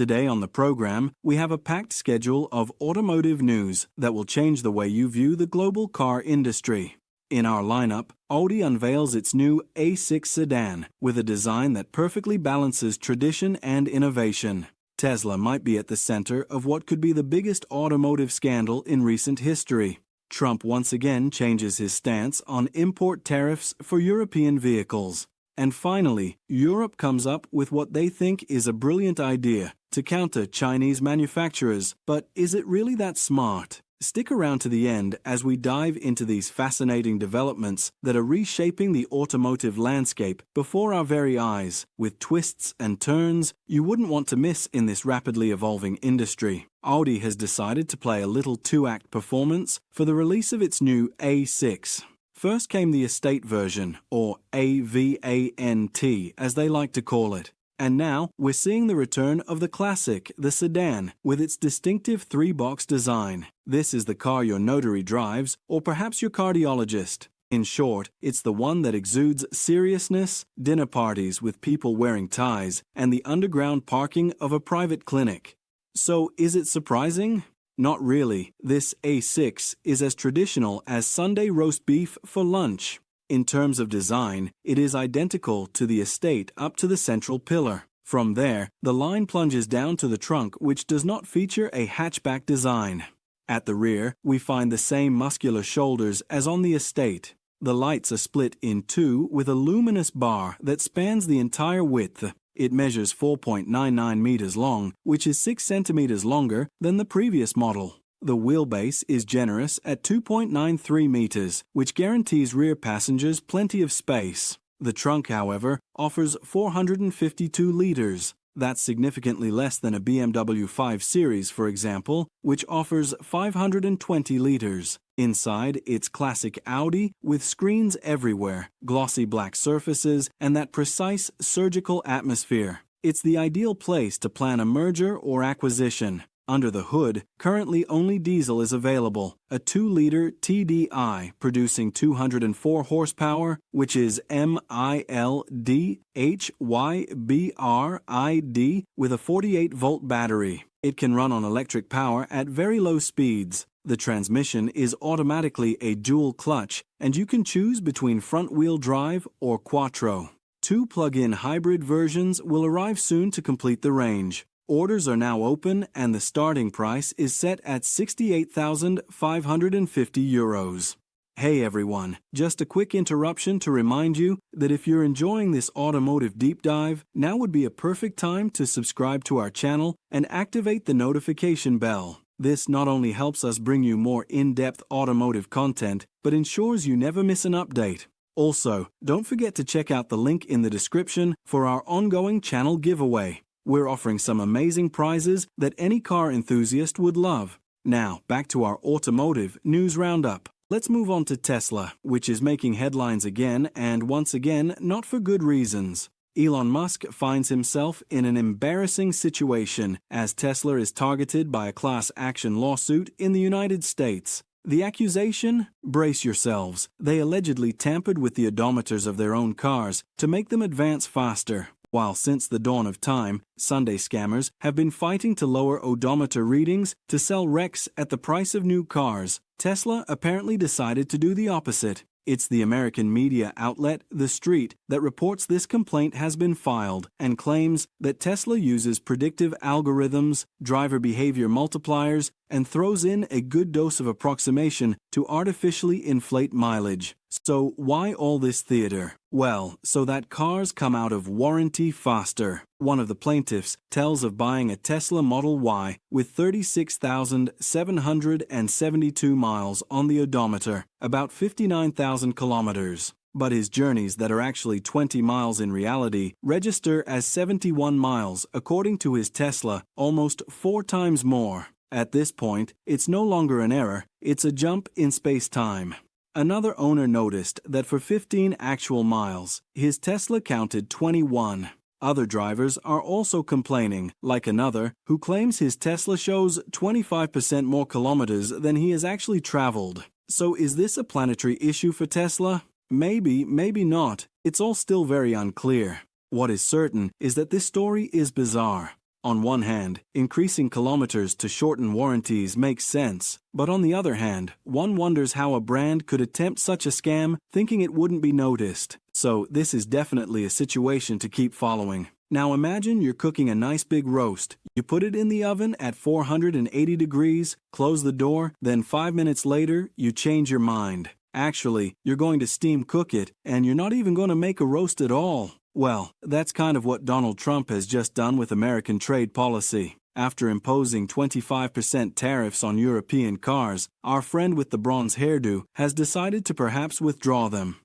Today on the program, we have a packed schedule of automotive news that will change the way you view the global car industry. In our lineup, Audi unveils its new A6 sedan with a design that perfectly balances tradition and innovation. Tesla might be at the center of what could be the biggest automotive scandal in recent history. Trump once again changes his stance on import tariffs for European vehicles. And finally, Europe comes up with what they think is a brilliant idea to counter Chinese manufacturers. But is it really that smart? Stick around to the end as we dive into these fascinating developments that are reshaping the automotive landscape before our very eyes, with twists and turns you wouldn't want to miss in this rapidly evolving industry. Audi has decided to play a little two-act performance for the release of its new A6. First came the estate version, or AVANT as they like to call it. And now we're seeing the return of the classic, the sedan, with its distinctive three-box design. This is the car your notary drives, or perhaps your cardiologist. In short, it's the one that exudes seriousness, dinner parties with people wearing ties, and the underground parking of a private clinic. So is it surprising? Not really. This A6 is as traditional as Sunday roast beef for lunch. In terms of design, it is identical to the estate up to the central pillar. From there, the line plunges down to the trunk, which does not feature a hatchback design. At the rear, we find the same muscular shoulders as on the estate. The lights are split in two with a luminous bar that spans the entire width. It measures 4.99 meters long, which is 6 centimeters longer than the previous model. The wheelbase is generous at 2.93 meters, which guarantees rear passengers plenty of space. The trunk, however, offers 452 liters. That's significantly less than a BMW 5 Series, for example, which offers 520 liters. Inside, it's classic Audi with screens everywhere, glossy black surfaces, and that precise surgical atmosphere. It's the ideal place to plan a merger or acquisition. Under the hood, currently only diesel is available, a 2-liter TDI producing 204 horsepower, which is mild with a 48-volt battery. It can run on electric power at very low speeds. The transmission is automatically a dual clutch, and you can choose between front-wheel drive or quattro. 2 plug-in hybrid versions will arrive soon to complete the range. Orders are now open, and the starting price is set at €68,550. Hey everyone, just a quick interruption to remind you that if you're enjoying this automotive deep dive, now would be a perfect time to subscribe to our channel and activate the notification bell. This not only helps us bring you more in-depth automotive content, but ensures you never miss an update. Also, don't forget to check out the link in the description for our ongoing channel giveaway. We're offering some amazing prizes that any car enthusiast would love. Now, back to our automotive news roundup. Let's move on to Tesla, which is making headlines again, and once again, not for good reasons. Elon Musk finds himself in an embarrassing situation as Tesla is targeted by a class action lawsuit in the United States. The accusation? Brace yourselves. They allegedly tampered with the odometers of their own cars to make them advance faster. While since the dawn of time, Sunday scammers have been fighting to lower odometer readings to sell wrecks at the price of new cars, Tesla apparently decided to do the opposite. It's the American media outlet The Street that reports this complaint has been filed and claims that Tesla uses predictive algorithms, driver behavior multipliers, and throws in a good dose of approximation to artificially inflate mileage. So why all this theater? Well, so that cars come out of warranty faster. One of the plaintiffs tells of buying a Tesla Model Y with 36,772 miles on the odometer, about 59,000 kilometers. But his journeys that are actually 20 miles in reality register as 71 miles, according to his Tesla, almost 4 times more. At this point, it's no longer an error, it's a jump in space-time. Another owner noticed that for 15 actual miles, his Tesla counted 21. Other drivers are also complaining, like another who claims his Tesla shows 25% more kilometers than he has actually traveled. So is this a planetary issue for Tesla? Maybe, maybe not. It's all still very unclear. What is certain is that this story is bizarre. On one hand, increasing kilometers to shorten warranties makes sense, but on the other hand, one wonders how a brand could attempt such a scam thinking it wouldn't be noticed. So this is definitely a situation to keep following. Now imagine you're cooking a nice big roast. You put it in the oven at 480 degrees, close the door, then 5 minutes later, you change your mind. Actually, you're going to steam cook it, and you're not even going to make a roast at all. Well, that's kind of what Donald Trump has just done with American trade policy. After imposing 25% tariffs on European cars, our friend with the bronze hairdo has decided to perhaps withdraw them.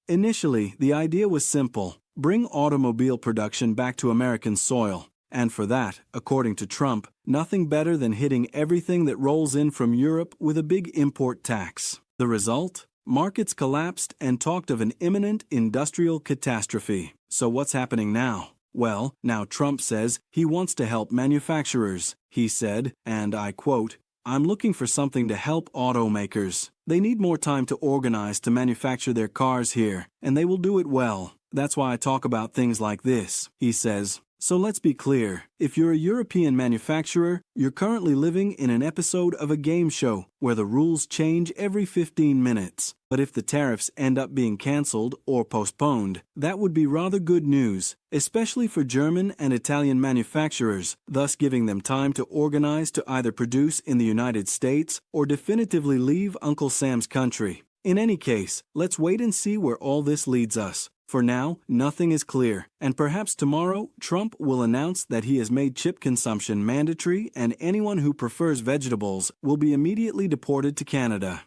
Initially, the idea was simple: bring automobile production back to American soil. And for that, according to Trump, nothing better than hitting everything that rolls in from Europe with a big import tax. The result? Markets collapsed and talked of an imminent industrial catastrophe. So what's happening now? Well, now Trump says he wants to help manufacturers. He said, and I quote, "I'm looking for something to help automakers. They need more time to organize to manufacture their cars here, and they will do it well. That's why I talk about things like this," he says. So let's be clear. If you're a European manufacturer, you're currently living in an episode of a game show where the rules change every 15 minutes. But if the tariffs end up being cancelled or postponed, that would be rather good news, especially for German and Italian manufacturers, thus giving them time to organize to either produce in the United States or definitively leave Uncle Sam's country. In any case, let's wait and see where all this leads us. For now, nothing is clear, and perhaps tomorrow, Trump will announce that he has made chip consumption mandatory and anyone who prefers vegetables will be immediately deported to Canada.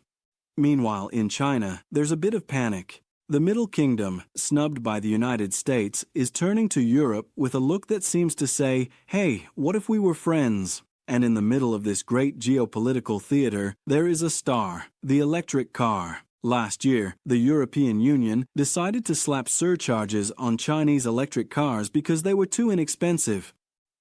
Meanwhile, in China, there's a bit of panic. The Middle Kingdom, snubbed by the United States, is turning to Europe with a look that seems to say, "Hey, what if we were friends?" And in the middle of this great geopolitical theater, there is a star: the electric car. Last year, the European Union decided to slap surcharges on Chinese electric cars because they were too inexpensive.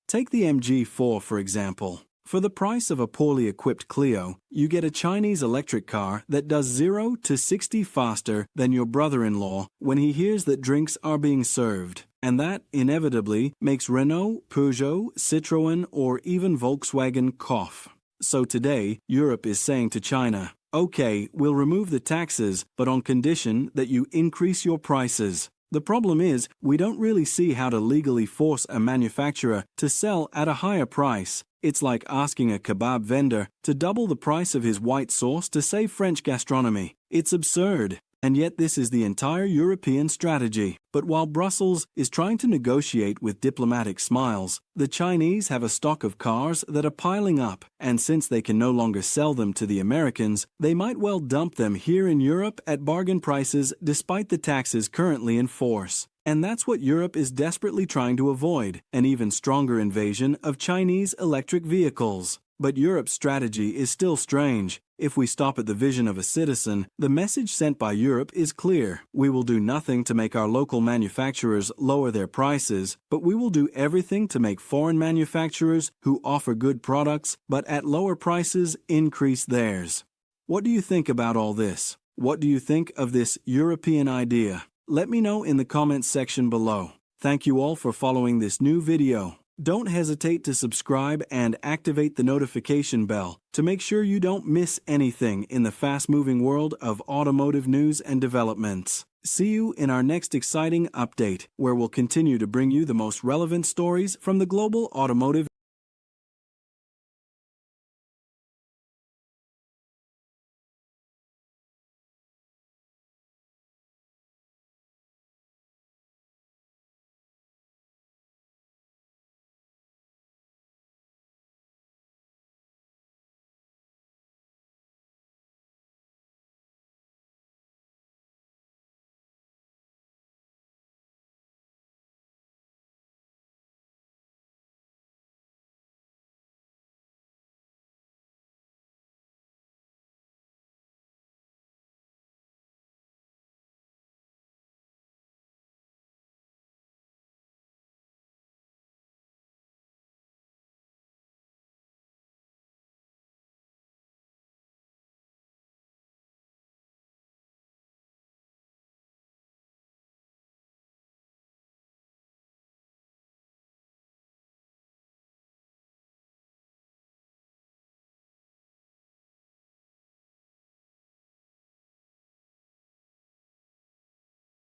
Take the MG4, for example. For the price of a poorly equipped Clio, you get a Chinese electric car that does 0 to 60 faster than your brother-in-law when he hears that drinks are being served. And that, inevitably, makes Renault, Peugeot, Citroën, or even Volkswagen cough. So today, Europe is saying to China, "Okay, we'll remove the taxes, but on condition that you increase your prices." The problem is, we don't really see how to legally force a manufacturer to sell at a higher price. It's like asking a kebab vendor to double the price of his white sauce to save French gastronomy. It's absurd. And yet this is the entire European strategy. But while Brussels is trying to negotiate with diplomatic smiles, the Chinese have a stock of cars that are piling up, and since they can no longer sell them to the Americans, they might well dump them here in Europe at bargain prices despite the taxes currently in force. And that's what Europe is desperately trying to avoid, an even stronger invasion of Chinese electric vehicles. But Europe's strategy is still strange. If we stop at the vision of a citizen, the message sent by Europe is clear. We will do nothing to make our local manufacturers lower their prices, but we will do everything to make foreign manufacturers who offer good products but at lower prices increase theirs. What do you think about all this? What do you think of this European idea? Let me know in the comments section below. Thank you all for following this new video. Don't hesitate to subscribe and activate the notification bell to make sure you don't miss anything in the fast-moving world of automotive news and developments. See you in our next exciting update, where we'll continue to bring you the most relevant stories from the global automotive